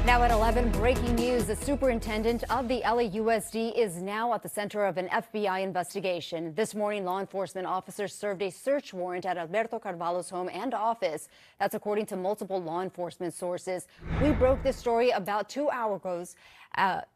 Now at 11, breaking news. The superintendent of the LAUSD is now at the center of an FBI investigation. This morning, law enforcement officers served a search warrant at Alberto Carvalho's home and office. That's according to multiple law enforcement sources. We broke this story about 2 hours ago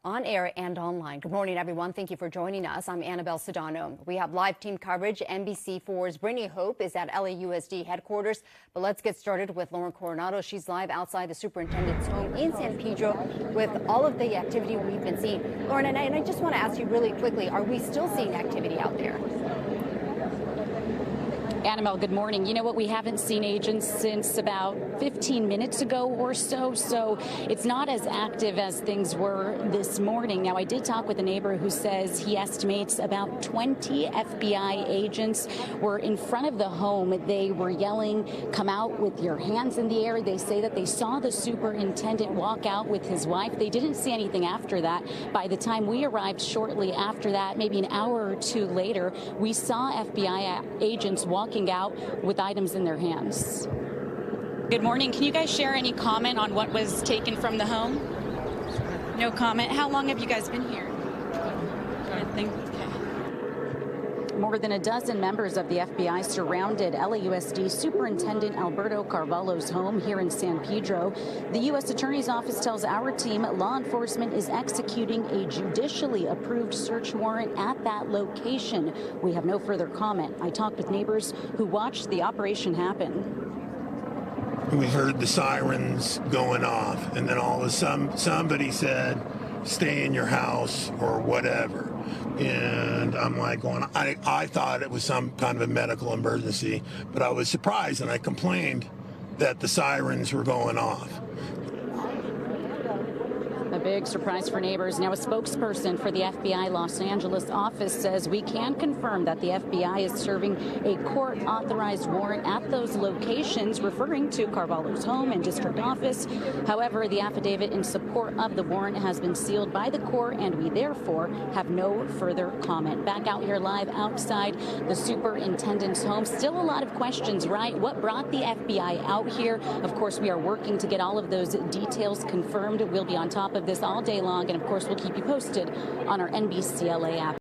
on air and online. Good morning, everyone. Thank you for joining us. I'm Annabelle Sedano. We have live team coverage. NBC4's Brittany Hope is at LAUSD headquarters. But let's get started with Lauren Coronado. She's live outside the superintendent's home in San Pedro with all of the activity we've been seeing. Lauren, and I just want to ask you really quickly, are we still seeing activity out there? Annabelle, good morning. You know what? We haven't seen agents since about 15 minutes ago or so, so it's not as active as things were this morning. Now, I did talk with a neighbor who says he estimates about 20 FBI agents were in front of the home. They were yelling, "Come out with your hands in the air." They say that they saw the superintendent walk out with his wife. They didn't see anything after that. By the time we arrived shortly after that, maybe an hour or two later, we saw FBI agents walking out with items in their hands. Good morning. Can you guys share any comment on what was taken from the home? No comment. How long have you guys been here? More than a dozen members of the FBI surrounded LAUSD Superintendent Alberto Carvalho's home here in San Pedro. The U.S. Attorney's Office tells our team law enforcement is executing a judicially approved search warrant at that location. We have no further comment. I talked with neighbors who watched the operation happen. We heard the sirens going off, and then all of a sudden somebody said, "Stay in your house," or whatever. And I'm like going, I thought it was some kind of a medical emergency, but I was surprised and I complained that the sirens were going off. A big surprise for neighbors. Now, a spokesperson for the FBI Los Angeles office says we can confirm that the FBI is serving a court-authorized warrant at those locations, referring to Carvalho's home and district office. However, the affidavit in support of the warrant has been sealed by the court, and we therefore have no further comment. Back out here live outside the superintendent's home. Still a lot of questions, right? What brought the FBI out here? Of course, we are working to get all of those details confirmed. We'll be on top of this all day long, and of course we'll keep you posted on our NBC LA app.